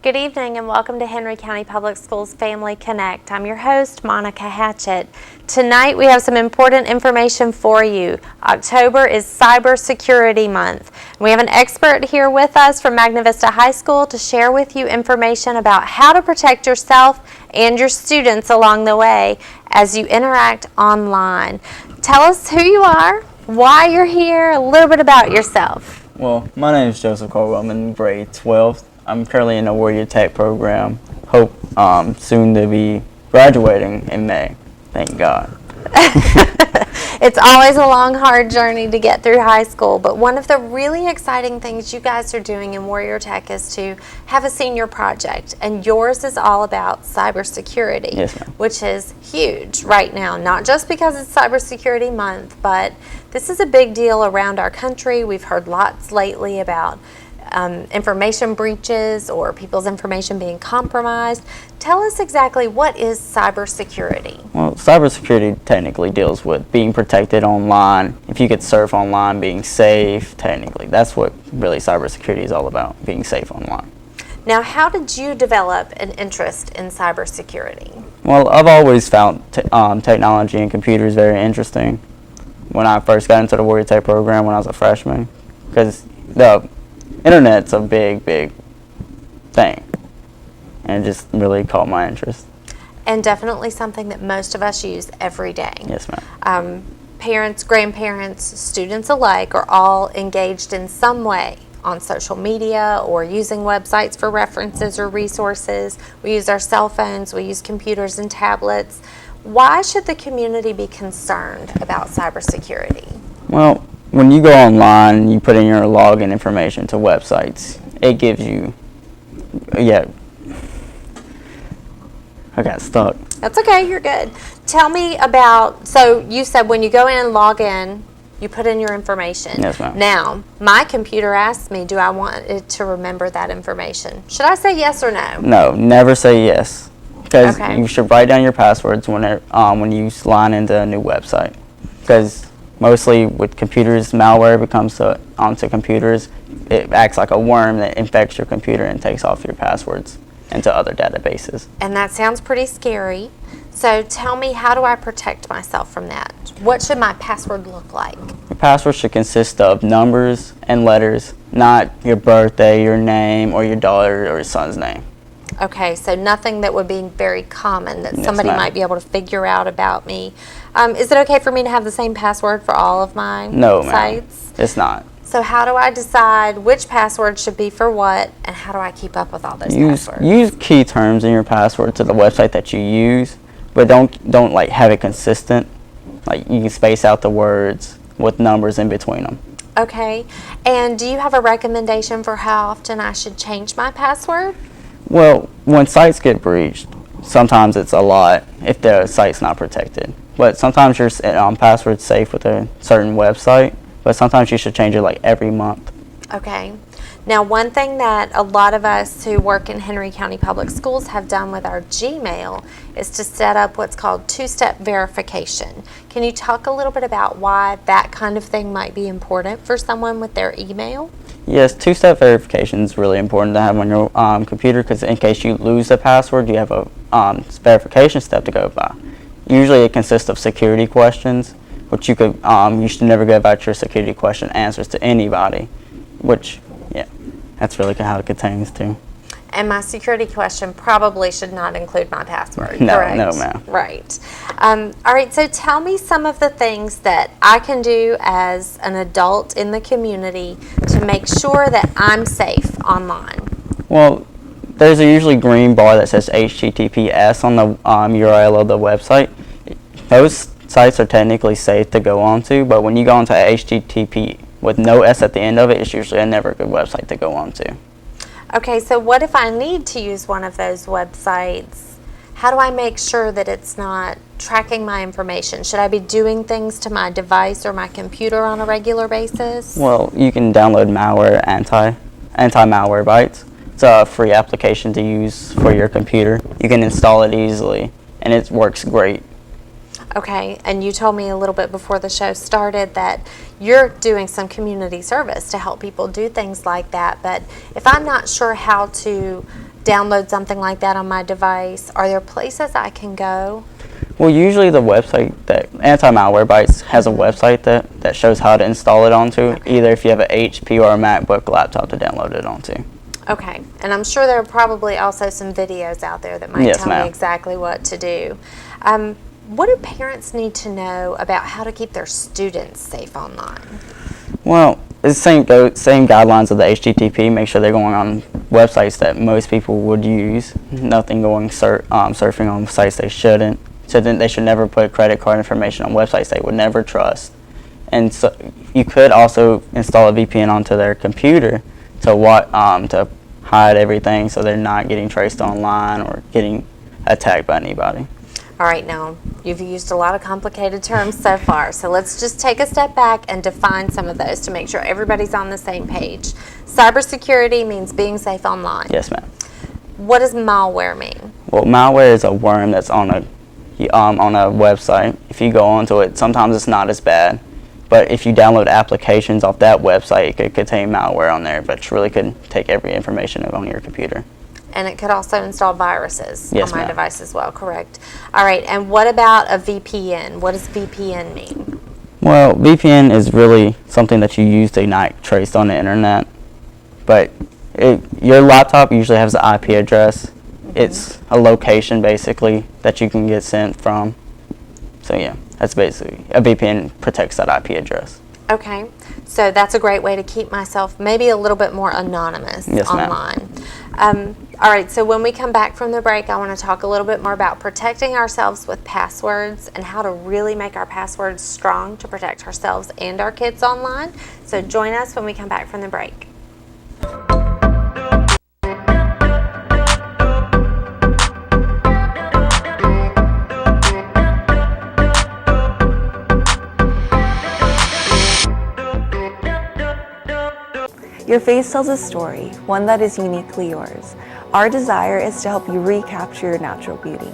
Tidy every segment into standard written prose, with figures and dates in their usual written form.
Good evening and welcome to Henry County Public Schools Family Connect. I'm your host, Monica Hatchett. Tonight we have some important information for you. October is CyberSecurity Month. We have an expert here with us from Magna Vista High School to share with you information about how to protect yourself and your students along the way as you interact online. Tell us who you are, why you're here, a little bit about yourself. Well, my name is Joseph Caldwell. I'm in grade 12. I'm currently in the Warrior Tech program. Hope soon to be graduating in May. Thank God. It's always a long, hard journey to get through high school, but one of the really exciting things you guys are doing in Warrior Tech is to have a senior project, and yours is all about cybersecurity, Yes, ma'am. which is huge right now, not just because it's Cybersecurity Month, but this is a big deal around our country. We've heard lots lately about information breaches or people's information being compromised. Tell us exactly, what is cybersecurity? Well, cybersecurity technically deals with being protected online. If you could surf online, being safe, technically. That's what really cybersecurity is all about, being safe online. Now, how did you develop an interest in cybersecurity? Well, I've always found technology and computers very interesting when I first got into the Warrior Tech program when I was a freshman, because the Internet's a big thing, and it just really caught my interest. And definitely something that most of us use every day. Yes, ma'am. Parents, grandparents, students alike are all engaged in some way on social media or using websites for references or resources. We use our cell phones, we use computers and tablets. Why should the community be concerned about cybersecurity? Well, when you go online, you put in your login information to websites. It gives you, I got stuck. That's okay, you're good. Tell me about, so you said when you go in and log in, you put in your information. Yes, ma'am. Now, my computer asks me, do I want it to remember that information? Should I say yes or no? No, never say yes, because Okay. you should write down your passwords when you sign into a new website. Because mostly with computers, malware comes onto computers. It acts like a worm that infects your computer and takes off your passwords into other databases. And that sounds pretty scary. So tell me, how do I protect myself from that? What should my password look like? Your password should consist of numbers and letters, not your birthday, your name, or your daughter or your son's name. Okay, so nothing that would be very common that Yes, somebody ma'am. might be able to figure out about me. Is it okay for me to have the same password for all of my No, ma'am. sites? It's not. So how do I decide which password should be for what, and how do I keep up with all those passwords? Use key terms in your password to the website that you use, but don't like have it consistent. Like, you can space out the words with numbers in between them. Okay, and do you have a recommendation for how often I should change my password? Well, when sites get breached, sometimes it's a lot if the site's not protected. But sometimes your password's safe with a certain website, but sometimes you should change it like every month. Okay. Now, one thing that a lot of us who work in Henry County Public Schools have done with our Gmail is to set up what's called two-step verification. Can you talk a little bit about why that kind of thing might be important for someone with their email? Yes, two-step verification is really important to have on your computer, because in case you lose the password, you have a verification step to go by. Usually it consists of security questions, which you should never give out your security question answers to anybody, which, yeah, that's really how it contains to. And my security question probably should not include my password, No, correct? no, ma'am. Right. All right, so tell me some of the things that I can do as an adult in the community to make sure that I'm safe online. Well, there's a usually green bar that says HTTPS on the URL of the website. Those sites are technically safe to go onto, but when you go onto HTTP with no S at the end of it, it's usually never a good website to go onto. Okay, so what if I need to use one of those websites? How do I make sure that it's not tracking my information? Should I be doing things to my device or my computer on a regular basis? Well, you can download malware, anti-malware bytes. It's a free application to use for your computer. You can install it easily, and it works great. Okay, and you told me a little bit before the show started that you're doing some community service to help people do things like that, but if I'm not sure how to download something like that on my device, are there places I can go? Well, usually the website that Anti-Malware Bytes has a website that shows how to install it onto, either if you have an HP or a MacBook laptop to download it onto. Okay, and I'm sure there are probably also some videos out there that might tell me exactly what to do. What do parents need to know about how to keep their students safe online? Well, it's the same guidelines of the HTTP. Make sure they're going on websites that most people would use. Nothing going surfing on sites they shouldn't. So then they should never put credit card information on websites they would never trust. And so you could also install a VPN onto their computer to hide everything so they're not getting traced online or getting attacked by anybody. All right, now you've used a lot of complicated terms so far, so let's just take a step back and define some of those to make sure everybody's on the same page. Cybersecurity means being safe online. Yes, ma'am. What does malware mean? Well, malware is a worm that's on a website. If you go onto it, sometimes it's not as bad, but if you download applications off that website, it could contain malware on there, but it really could take every information on your computer. And it could also install viruses on my device as well, correct? All right, and what about a VPN? What does VPN mean? Well, VPN is really something that you use to not trace on the internet, but your laptop usually has an IP address. It's a location basically that you can get sent from. So yeah, that's basically, a VPN protects that IP address. Okay, so that's a great way to keep myself maybe a little bit more anonymous online. All right, so when we come back from the break, I want to talk a little bit more about protecting ourselves with passwords and how to really make our passwords strong to protect ourselves and our kids online. So join us when we come back from the break. Your face tells a story, one that is uniquely yours. Our desire is to help you recapture your natural beauty.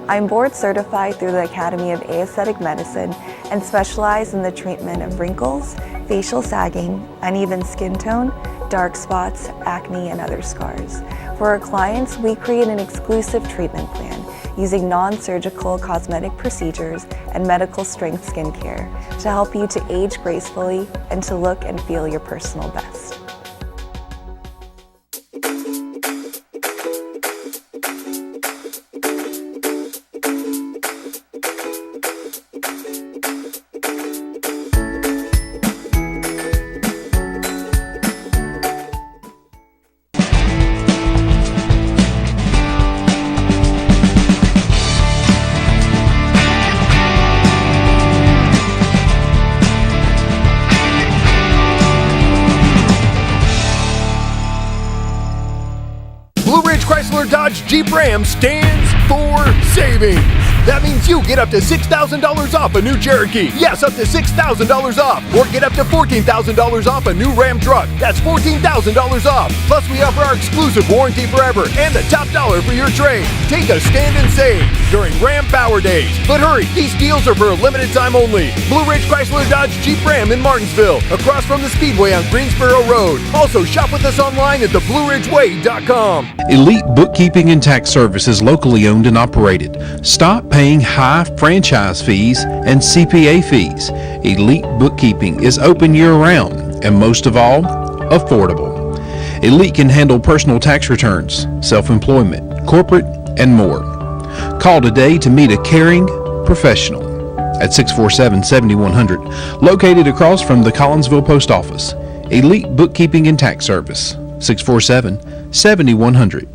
I'm board certified through the Academy of Aesthetic Medicine and specialize in the treatment of wrinkles, facial sagging, uneven skin tone, dark spots, acne, and other scars. For our clients, we create an exclusive treatment plan using non-surgical cosmetic procedures and medical strength skincare to help you to age gracefully and to look and feel your personal best. Dodge Jeep Ram stands for savings. That means you get up to $6,000 off a new Cherokee. Yes, up to $6,000 off. Or get up to $14,000 off a new Ram truck. That's $14,000 off. Plus, we offer our exclusive warranty forever and the top dollar for your trade. Take a stand and save during Ram Power Days. But hurry, these deals are for a limited time only. Blue Ridge Chrysler Dodge Jeep Ram in Martinsville, across from the Speedway on Greensboro Road. Also, shop with us online at theblueridgeway.com. Elite Bookkeeping and Tax Services, locally owned and operated. Stop paying high franchise fees and CPA fees. Elite Bookkeeping is open year-round and, most of all, affordable. Elite can handle personal tax returns, self-employment, corporate, and more. Call today to meet a caring professional at 647-7100, located across from the Collinsville Post Office. Elite Bookkeeping and Tax Service, 647-7100.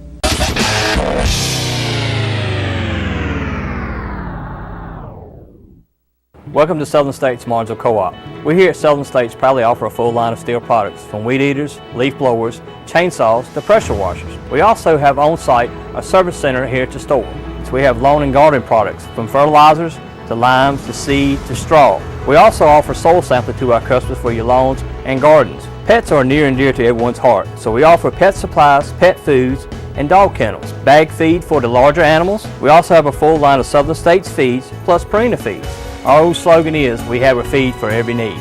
Welcome to Southern States Martinsville Co-op. We here at Southern States proudly offer a full line of steel products, from weed eaters, leaf blowers, chainsaws, to pressure washers. We also have on-site a service center here to store. So we have lawn and garden products, from fertilizers to limes to seed to straw. We also offer soil sampling to our customers for your lawns and gardens. Pets are near and dear to everyone's heart, so we offer pet supplies, pet foods, and dog kennels, bag feed for the larger animals. We also have a full line of Southern States feeds plus Purina feeds. Our old slogan is, we have a feed for every need.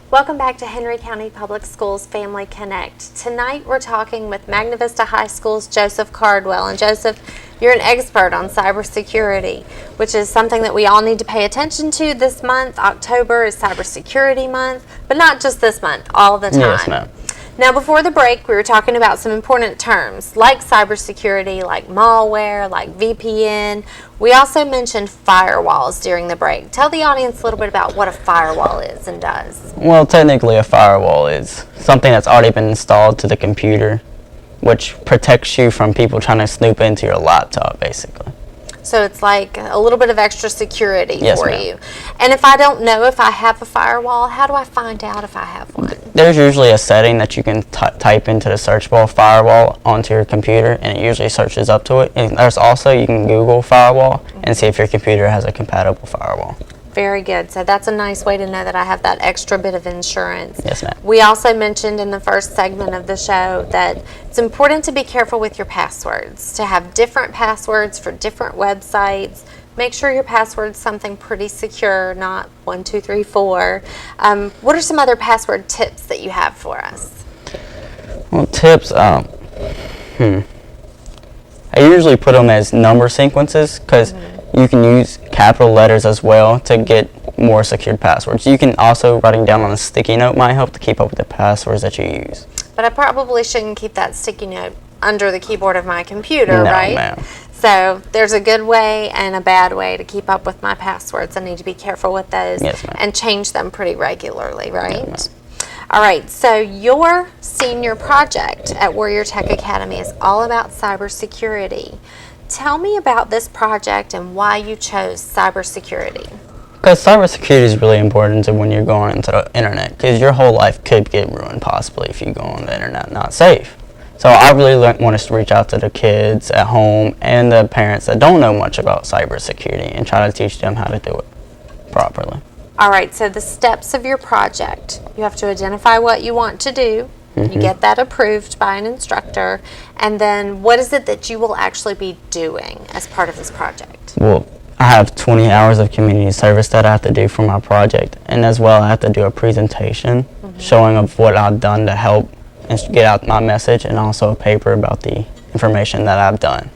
Welcome back to Henry County Public Schools Family Connect. Tonight we're talking with Magna Vista High School's Joseph Cardwell. And Joseph, you're an expert on cybersecurity, which is something that we all need to pay attention to this month. October is Cybersecurity Month, but not just this month, all the time. Yes, ma'am. Now, before the break, we were talking about some important terms like cybersecurity, like malware, like VPN. We also mentioned firewalls during the break. Tell the audience a little bit about what a firewall is and does. Well, technically a firewall is something that's already been installed to the computer, which protects you from people trying to snoop into your laptop, basically. So it's like a little bit of extra security Yes, for ma'am. you. And if I don't know if I have a firewall, how do I find out if I have one? There's usually a setting that you can type into the search bar firewall onto your computer, and it usually searches up to it. And there's also, you can Google firewall and see if your computer has a compatible firewall. Very good. So that's a nice way to know that I have that extra bit of insurance. Yes, ma'am. We also mentioned in the first segment of the show that it's important to be careful with your passwords, to have different passwords for different websites. Make sure your password's something pretty secure, not 1, 2, 3, 4. What are some other password tips that you have for us? Well, tips, I usually put them as number sequences because you can use capital letters as well to get more secured passwords. You can also, writing down on a sticky note might help to keep up with the passwords that you use. But I probably shouldn't keep that sticky note under the keyboard of my computer, No, right? ma'am. So there's a good way and a bad way to keep up with my passwords. I need to be careful with those. Yes, ma'am. And change them pretty regularly, right? Yes, All right, so your senior project at Warrior Tech Academy is all about cybersecurity. Tell me about this project and why you chose cybersecurity. Because cybersecurity is really important to when you're going into the internet, because your whole life could get ruined possibly if you go on the internet not safe. So I really want us to reach out to the kids at home and the parents that don't know much about cybersecurity and try to teach them how to do it properly. All right, so the steps of your project. You have to identify what you want to do. You get that approved by an instructor. And then what is it that you will actually be doing as part of this project? Well, I have 20 hours of community service that I have to do for my project, and as well I have to do a presentation showing of what I've done to help and get out my message, and also a paper about the information that I've done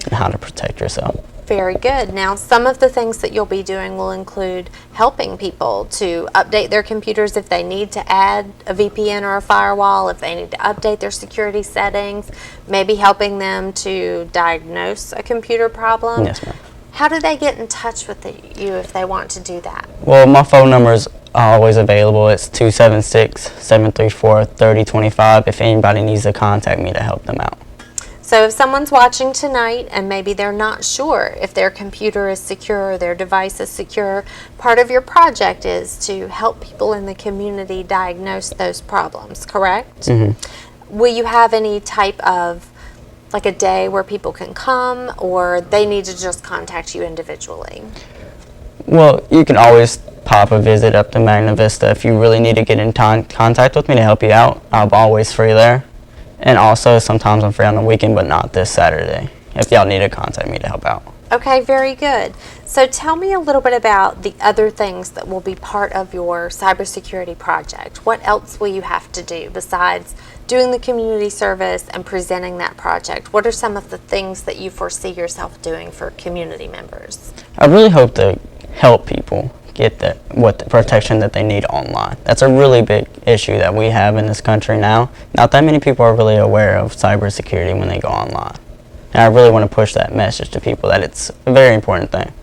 and how to protect yourself. Very good. Now, some of the things that you'll be doing will include helping people to update their computers if they need to add a VPN or a firewall, if they need to update their security settings, maybe helping them to diagnose a computer problem. Yes, ma'am. How do they get in touch with you if they want to do that? Well, my phone number is always available. It's 276-734-3025 if anybody needs to contact me to help them out. So if someone's watching tonight and maybe they're not sure if their computer is secure or their device is secure, part of your project is to help people in the community diagnose those problems, correct? Will you have any type of, like a day where people can come, or they need to just contact you individually? Well, you can always pop a visit up to Magna Vista if you really need to get in contact with me to help you out. I'm always free there. And also, sometimes I'm free on the weekend, but not this Saturday, if y'all need to contact me to help out. Okay, very good. So tell me a little bit about the other things that will be part of your cybersecurity project. What else will you have to do besides doing the community service and presenting that project? What are some of the things that you foresee yourself doing for community members? I really hope to help people get the protection that they need online. That's a really big issue that we have in this country now. Not that many people are really aware of cybersecurity when they go online. And I really want to push that message to people that it's a very important thing.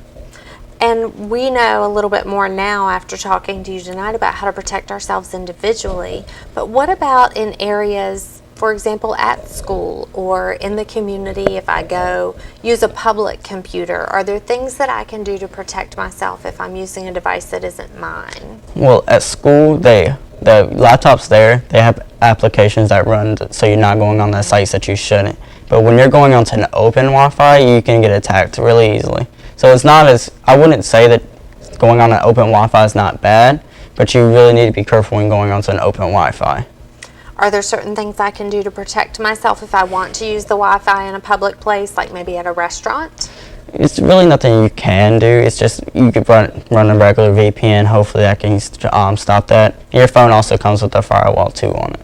And we know a little bit more now after talking to you tonight about how to protect ourselves individually. But what about in areas, for example, at school or in the community, if I go use a public computer? Are there things that I can do to protect myself if I'm using a device that isn't mine? Well, at school, they the laptops there, they have applications that run so you're not going on the sites that you shouldn't. But when you're going onto an open Wi-Fi, you can get attacked really easily. So it's not as, I wouldn't say that going on an open Wi-Fi is not bad, but you really need to be careful when going onto an open Wi-Fi. Are there certain things I can do to protect myself if I want to use the Wi-Fi in a public place, like maybe at a restaurant? It's really nothing you can do. It's just you could run a regular VPN. Hopefully that can stop that. Your phone also comes with a firewall too on it.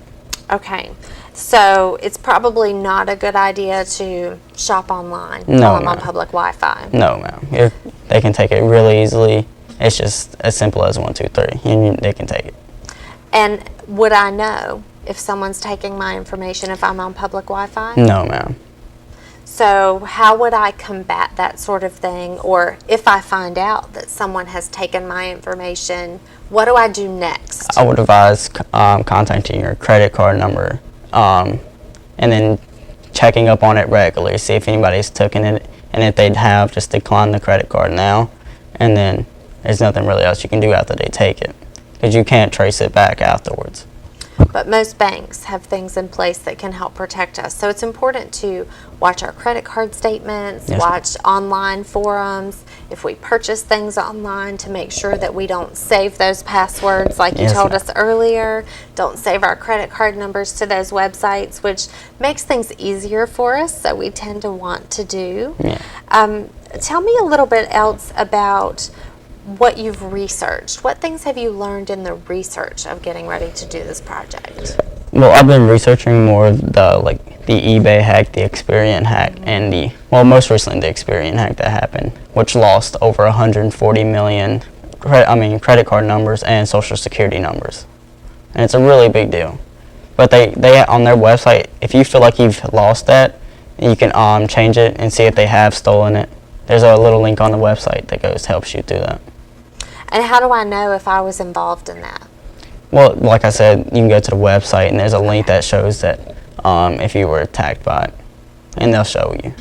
Okay, so it's probably not a good idea to shop online No, while I'm on ma'am. public Wi-Fi. No, ma'am. They can take it really easily. It's just as simple as 1, 2, 3. They can take it. And would I know if someone's taking my information if I'm on public Wi-Fi? No, ma'am. So how would I combat that sort of thing? Or if I find out that someone has taken my information, what do I do next? I would advise contacting your credit card number and then checking up on it regularly, see if anybody's taken it, and if they have, just decline the credit card now, and then there's nothing really else you can do after they take it, because you can't trace it back afterwards. But most banks have things in place that can help protect us. So it's important to watch our credit card statements, Yes, watch online forums, if we purchase things online, to make sure that we don't save those passwords like you Yes, told ma'am. us earlier. Don't save our credit card numbers to those websites, which makes things easier for us, so we tend to want to do. Yeah. Tell me a little bit else about what you've researched. What things have you learned in the research of getting ready to do this project? Well, I've been researching more of the eBay hack, the Experian hack, and most recently the Experian hack that happened, which lost over 140 million credit card numbers and social security numbers. And it's a really big deal. But they on their website, if you feel like you've lost that, you can change it and see if they have stolen it. There's a little link on the website that helps you do that. And how do I know if I was involved in that? Well, like I said, you can go to the website and there's a link that shows that if you were attacked by it, and they'll show you.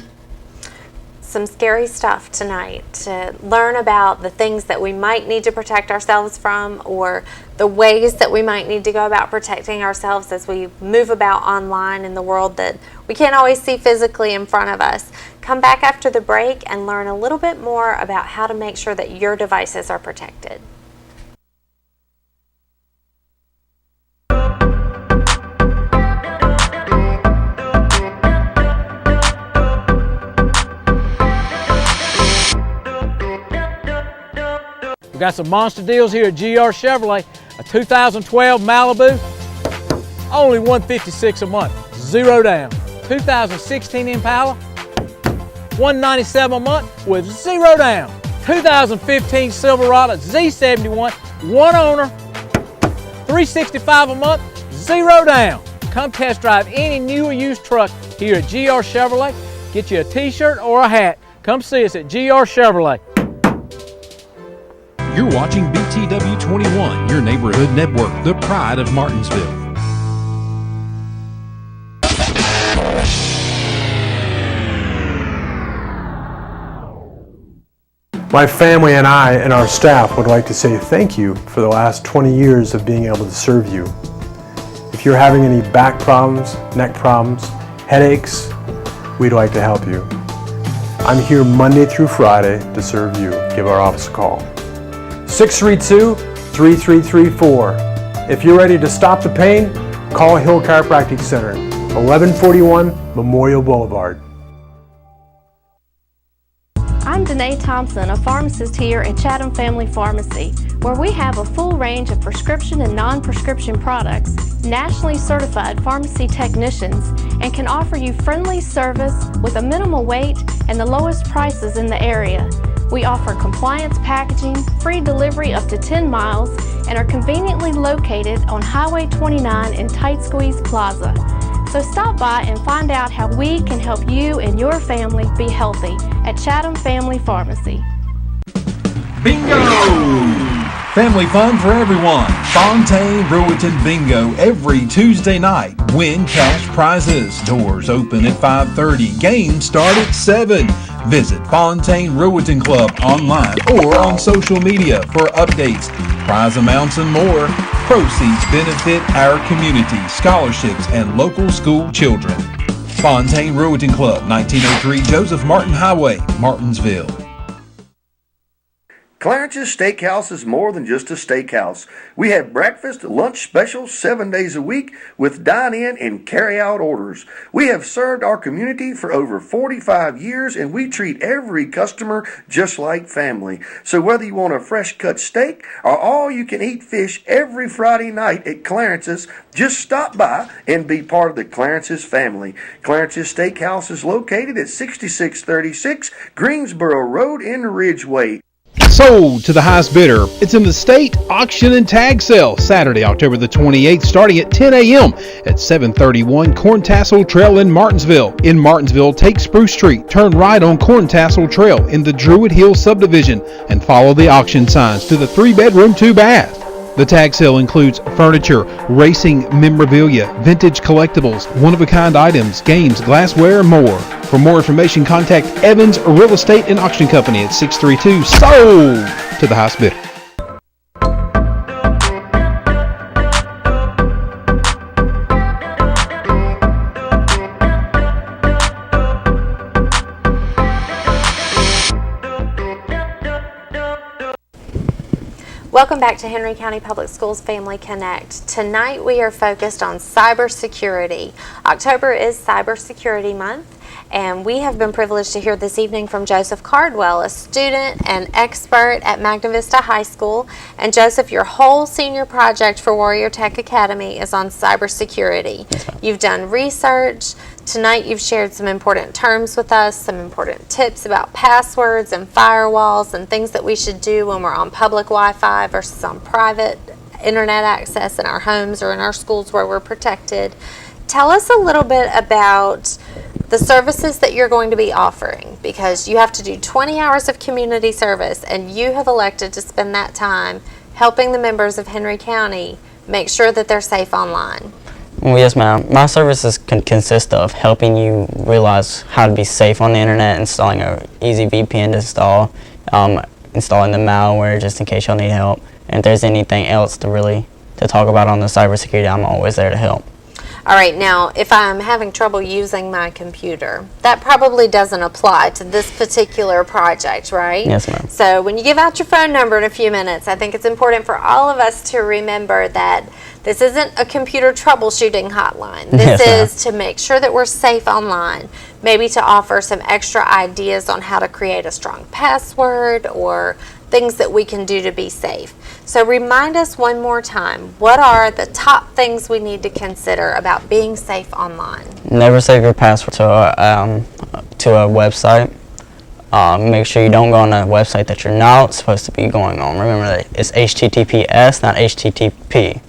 Some scary stuff tonight to learn about the things that we might need to protect ourselves from, or the ways that we might need to go about protecting ourselves as we move about online in the world that we can't always see physically in front of us. Come back after the break and learn a little bit more about how to make sure that your devices are protected. We've got some monster deals here at GR Chevrolet. A 2012 Malibu, only $156 a month, 0 down. 2016 Impala, $197 a month with 0 down. 2015 Silverado Z71, 1 owner, $365 a month, 0 down. Come test drive any new or used truck here at GR Chevrolet. Get you a t-shirt or a hat. Come see us at GR Chevrolet. You're watching BTW 21, your neighborhood network, the pride of Martinsville. My family and I and our staff would like to say thank you for the last 20 years of being able to serve you. If you're having any back problems, neck problems, headaches, we'd like to help you. I'm here Monday through Friday to serve you. Give our office a call. 632-3334. If you're ready to stop the pain, call Hill Chiropractic Center, 1141 Memorial Boulevard. I'm Danae Thompson, a pharmacist here at Chatham Family Pharmacy, where we have a full range of prescription and non-prescription products, nationally certified pharmacy technicians, and can offer you friendly service with a minimal wait and the lowest prices in the area. We offer compliance packaging, free delivery up to 10 miles, and are conveniently located on Highway 29 in Tight Squeeze Plaza. So stop by and find out how we can help you and your family be healthy at Chatham Family Pharmacy. Bingo! Family fun for everyone. Fontaine Rowiton Bingo every Tuesday night. Win cash prizes. Doors open at 5:30. Games start at 7. Visit Fontaine Rowiton Club online or on social media for updates. prize amounts, and more. Proceeds benefit our community, scholarships, and local school children. Fontaine Rowing Club, 1903 Joseph Martin Highway, Martinsville. Clarence's Steakhouse is more than just a steakhouse. We have breakfast, lunch specials 7 days a week with dine-in and carry-out orders. We have served our community for over 45 years, and we treat every customer just like family. So whether you want a fresh-cut steak or all-you-can-eat fish every Friday night at Clarence's, just stop by and be part of the Clarence's family. Clarence's Steakhouse is located at 6636 Greensboro Road in Ridgeway. Sold to the highest bidder. It's in the state auction and tag sale Saturday, October the 28th, starting at 10 a.m. at 731 Corn Tassel Trail in Martinsville. In Martinsville, take Spruce Street, turn right on Corn Tassel Trail in the Druid Hill subdivision, and follow the auction signs to the 3-bedroom, 2-bath. The tag sale includes furniture, racing memorabilia, vintage collectibles, one-of-a-kind items, games, glassware, and more. For more information, contact Evans Real Estate and Auction Company at 632-SOLD to the highest bidder. Welcome back to Henry County Public Schools Family Connect. Tonight we are focused on cybersecurity. October is Cybersecurity Month, and we have been privileged to hear this evening from Joseph Cardwell, a student and expert at Magna Vista High School. And Joseph, your whole senior project for Warrior Tech Academy is on cybersecurity. You've done research. Tonight you've shared some important terms with us, some important tips about passwords and firewalls and things that we should do when we're on public Wi-Fi versus on private internet access in our homes or in our schools where we're protected. Tell us a little bit about the services that you're going to be offering, because you have to do 20 hours of community service and you have elected to spend that time helping the members of Henry County make sure that they're safe online. Well, yes, ma'am. My services can consist of helping you realize how to be safe on the internet, installing an easy VPN to install, installing the malware just in case you'll need help. And if there's anything else to talk about on the cybersecurity, I'm always there to help. All right, now if I'm having trouble using my computer, that probably doesn't apply to this particular project, right? Yes, ma'am. So when you give out your phone number in a few minutes, I think it's important for all of us to remember that this isn't a computer troubleshooting hotline. This is to make sure that we're safe online, maybe to offer some extra ideas on how to create a strong password or things that we can do to be safe. So remind us one more time, what are the top things we need to consider about being safe online? Never save your password to a website. Make sure you don't go on a website that you're not supposed to be going on. Remember that it's HTTPS, not HTTP.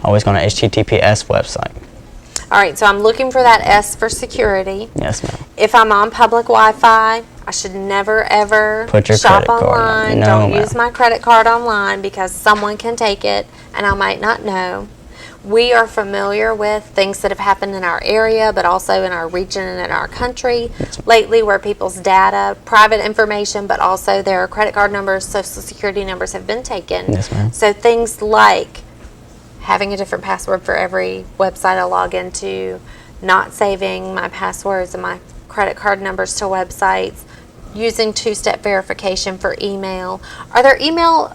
Always go on an HTTPS website. All right, so I'm looking for that S for security. Yes, ma'am. If I'm on public Wi-Fi, I should never ever Put your shop credit card online. on. No, Don't ma'am. use my credit card online because someone can take it and I might not know. We are familiar with things that have happened in our area, but also in our region and in our country lately, where people's data, private information, but also their credit card numbers, social security numbers have been taken. Yes, ma'am. So things like having a different password for every website I log into, not saving my passwords and my credit card numbers to websites, using two-step verification for email. Are there email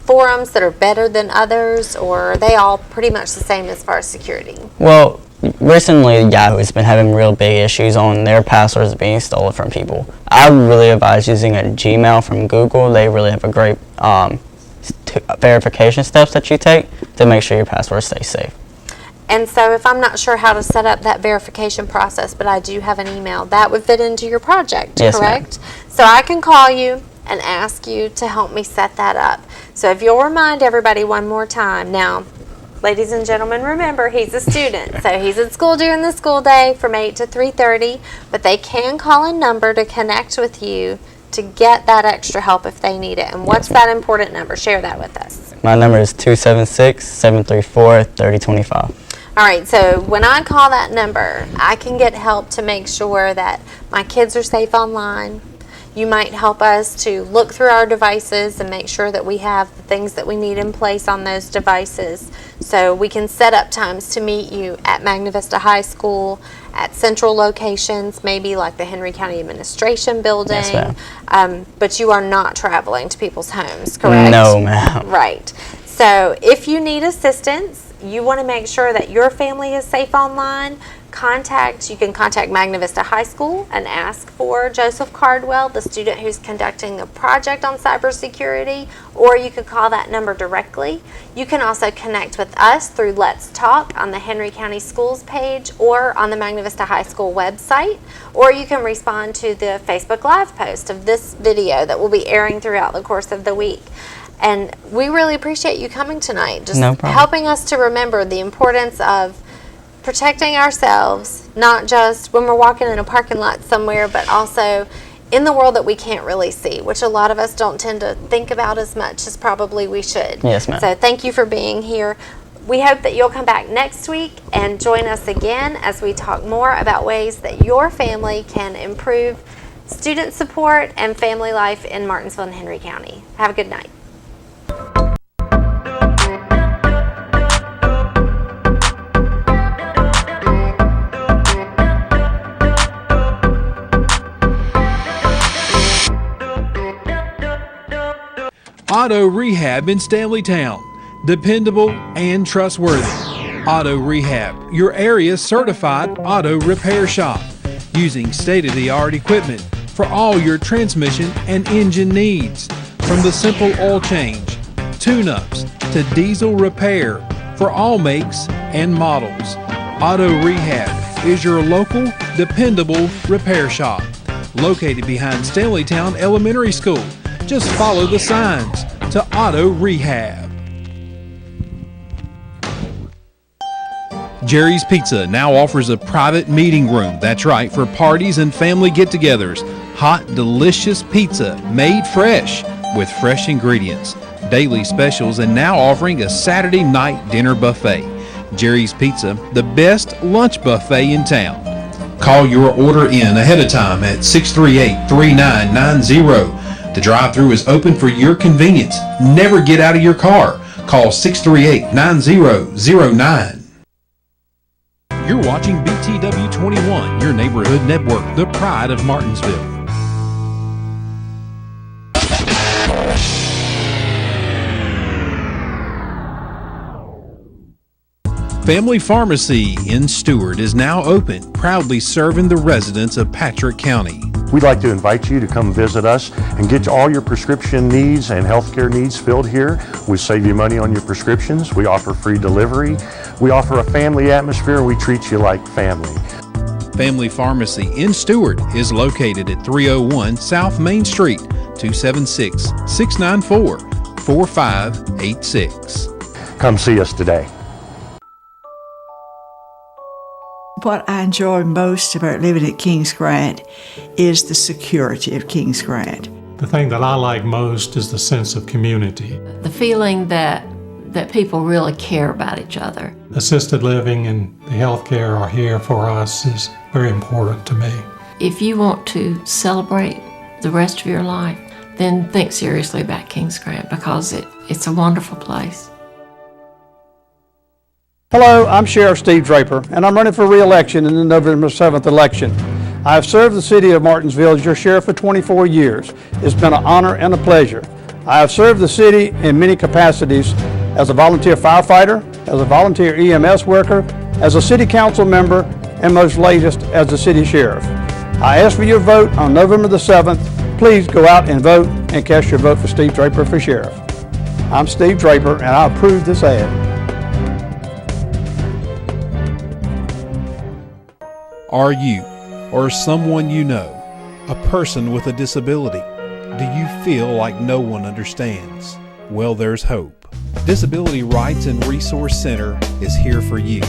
forums that are better than others, or are they all pretty much the same as far as security? Well, recently Yahoo's been having real big issues on their passwords being stolen from people. I would really advise using a Gmail from Google. They really have a great verification steps that you take to make sure your password stays safe. And so if I'm not sure how to set up that verification process, but I do have an email, that would fit into your project, Yes, correct? So I can call you and ask you to help me set that up. So if you'll remind everybody one more time. Now, ladies and gentlemen, remember, he's a student, so he's at school during the school day from 8 to 3:30, but they can call a number to connect with you to get that extra help if they need it. And what's that important number? Share that with us. My number is 276-734-3025. All right, so when I call that number, I can get help to make sure that my kids are safe online. You might help us to look through our devices and make sure that we have the things that we need in place on those devices, so we can set up times to meet you at Magna Vista High School, at central locations, maybe like the Henry County Administration Building. Yes, ma'am. But you are not traveling to people's homes, correct? No, ma'am. Right. So if you need assistance, you want to make sure that your family is safe online, you can contact Magna Vista High School and ask for Joseph Cardwell, the student who's conducting a project on cybersecurity, or you could call that number directly. You can also connect with us through Let's Talk on the Henry County Schools page or on the Magna Vista High School website, or you can respond to the Facebook Live post of this video that will be airing throughout the course of the week. And we really appreciate you coming tonight, just helping us to remember the importance of protecting ourselves, not just when we're walking in a parking lot somewhere, but also in the world that we can't really see, which a lot of us don't tend to think about as much as probably we should. Yes, ma'am. So thank you for being here. We hope that you'll come back next week and join us again as we talk more about ways that your family can improve student support and family life in Martinsville and Henry County. Have a good night. Auto Rehab in Stanleytown. Dependable and trustworthy. Auto Rehab, your area's certified auto repair shop. Using state-of-the-art equipment for all your transmission and engine needs. From the simple oil change, tune-ups, to diesel repair for all makes and models. Auto Rehab is your local, dependable repair shop. Located behind Stanleytown Elementary School. Just follow the signs to Auto Rehab. Jerry's Pizza now offers a private meeting room. That's right, for parties and family get-togethers. Hot, delicious pizza made fresh with fresh ingredients. Daily specials, and now offering a Saturday night dinner buffet. Jerry's Pizza, the best lunch buffet in town. Call your order in ahead of time at 638-3990. The drive-thru is open for your convenience. Never get out of your car. Call 638-9009. You're watching BTW 21, your neighborhood network, the pride of Martinsville. Family Pharmacy in Stewart is now open, proudly serving the residents of Patrick County. We'd like to invite you to come visit us and get all your prescription needs and healthcare needs filled here. We save you money on your prescriptions. We offer free delivery. We offer a family atmosphere. We treat you like family. Family Pharmacy in Stewart is located at 301 South Main Street, 276-694-4586. Come see us today. What I enjoy most about living at Kings Grant is the security of Kings Grant. The thing that I like most is the sense of community. The feeling that people really care about each other. Assisted living and the health care are here for us is very important to me. If you want to celebrate the rest of your life, then think seriously about Kings Grant, because it's a wonderful place. Hello, I'm Sheriff Steve Draper, and I'm running for re-election in the November 7th election. I have served the city of Martinsville as your sheriff for 24 years. It's been an honor and a pleasure. I have served the city in many capacities: as a volunteer firefighter, as a volunteer EMS worker, as a city council member, and most latest, as the city sheriff. I ask for your vote on November the 7th. Please go out and vote and cast your vote for Steve Draper for sheriff. I'm Steve Draper, and I approve this ad. Are you, or someone you know, a person with a disability? Do you feel like no one understands? Well, there's hope. Disability Rights and Resource Center is here for you,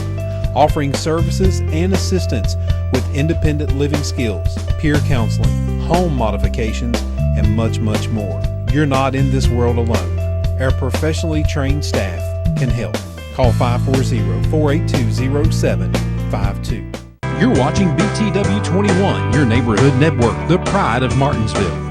offering services and assistance with independent living skills, peer counseling, home modifications, and much, much more. You're not in this world alone. Our professionally trained staff can help. Call 540-482-0752. You're watching BTW 21, your neighborhood network, the pride of Martinsville.